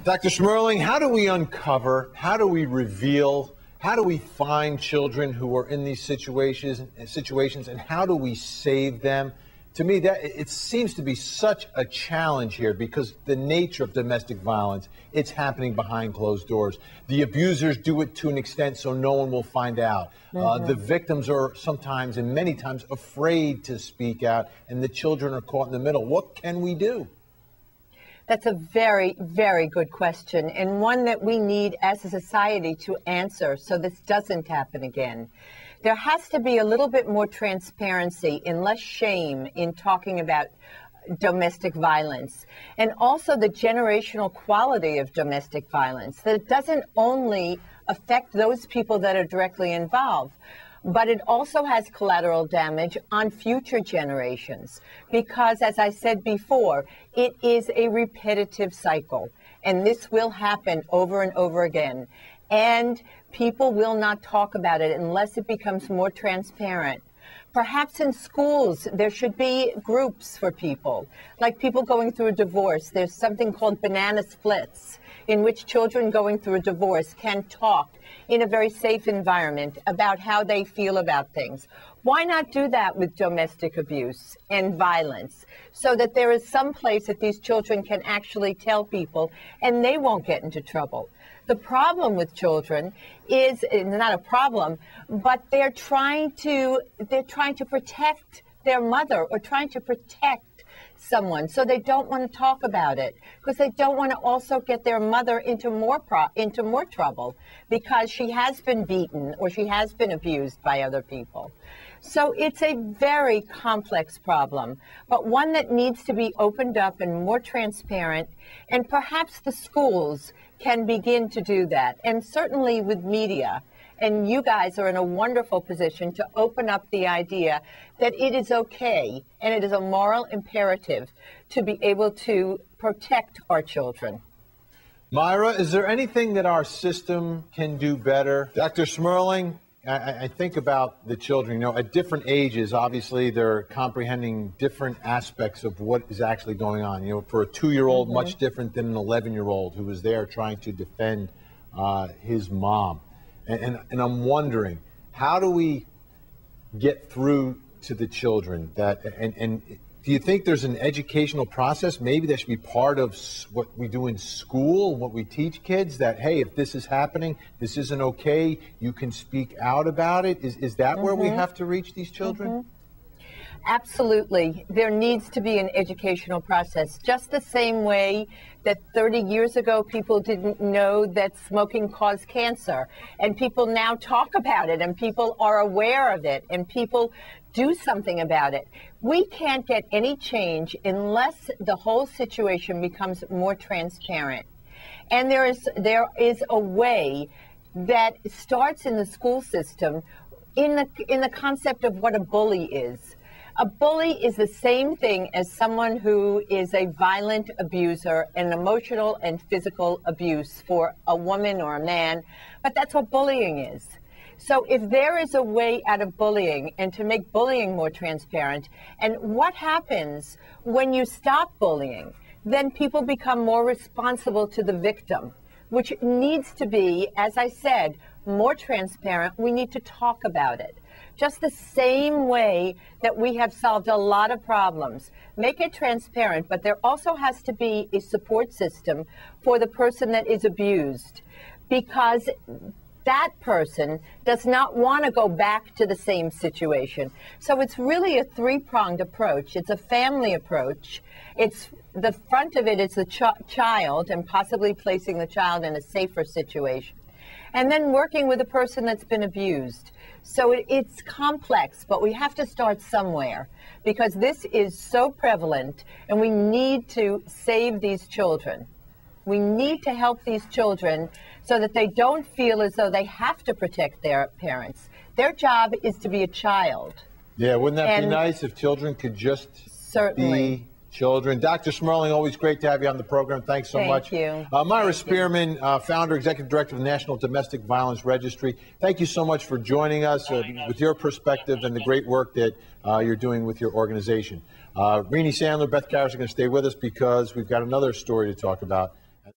Dr. Smerling, how do we uncover, how do we reveal, how do we find children who are in these situations, and how do we save them? To me, that it seems to be such a challenge here because the nature of domestic violence, it's happening behind closed doors. The abusers do it to an extent so no one will find out. The victims are sometimes and many times afraid to speak out, and the children are caught in the middle. What can we do? That's a very, very good question, and one that we need as a society to answer so this doesn't happen again. There has to be a little bit more transparency and less shame in talking about domestic violence, and also the generational quality of domestic violence, that it doesn't only affect those people that are directly involved, but it also has collateral damage on future generations because, as I said before, it is a repetitive cycle, and this will happen over and over again. And people will not talk about it unless it becomes more transparent. Perhaps in schools, there should be groups for people, like people going through a divorce. There's something called banana splits, in which children going through a divorce can talk in a very safe environment about how they feel about things. Why not do that with domestic abuse and violence, so that there is some place that these children can actually tell people and they won't get into trouble? The problem with children is not a problem, but they're trying to protect their mother or trying to protect someone, so they don't want to talk about it because they don't want to also get their mother into more trouble because she has been beaten or she has been abused by other people. So it's a very complex problem, but one that needs to be opened up and more transparent, and perhaps the schools can begin to do that, and certainly with media. And you guys are in a wonderful position to open up the idea that it is okay and it is a moral imperative to be able to protect our children. Myra, is there anything that our system can do better? Dr. Smerling, I think about the children, you know, at different ages, obviously they're comprehending different aspects of what is actually going on. You know, for a 2-year-old, much different than an 11-year-old who was there trying to defend his mom. And I'm wondering, how do we get through to the children that, and do you think there's an educational process maybe that should be part of what we do in school, what we teach kids, that, hey, if this is happening, this isn't okay, you can speak out about it? Is that where we have to reach these children? Absolutely. There needs to be an educational process, just the same way that 30 years ago people didn't know that smoking caused cancer, and people now talk about it, and people are aware of it, and people do something about it. We can't get any change unless the whole situation becomes more transparent. And there is a way that starts in the school system in the concept of what a bully is. A bully is the same thing as someone who is a violent abuser, an emotional and physical abuse for a woman or a man, but that's what bullying is. So if there is a way out of bullying and to make bullying more transparent, and what happens when you stop bullying, then people become more responsible to the victim, which needs to be, as I said, more transparent. We need to talk about it. Just the same way that we have solved a lot of problems. Make it transparent, but there also has to be a support system for the person that is abused, because that person does not want to go back to the same situation. So it's really a three-pronged approach. It's a family approach. It's the front of it is the child and possibly placing the child in a safer situation, and then working with a person that's been abused. So it's complex, but we have to start somewhere because this is so prevalent, and we need to save these children. We need to help these children so that they don't feel as though they have to protect their parents. Their job is to be a child. Yeah, wouldn't that be nice if children could just be children? Dr. Smerling, always great to have you on the program. Thanks so much. Thank you. Myra Spearman, founder, executive director of the National Domestic Violence Registry. Thank you so much for joining us with your perspective and the great work that you're doing with your organization. Renee Sandler, Beth Karras are going to stay with us because we've got another story to talk about.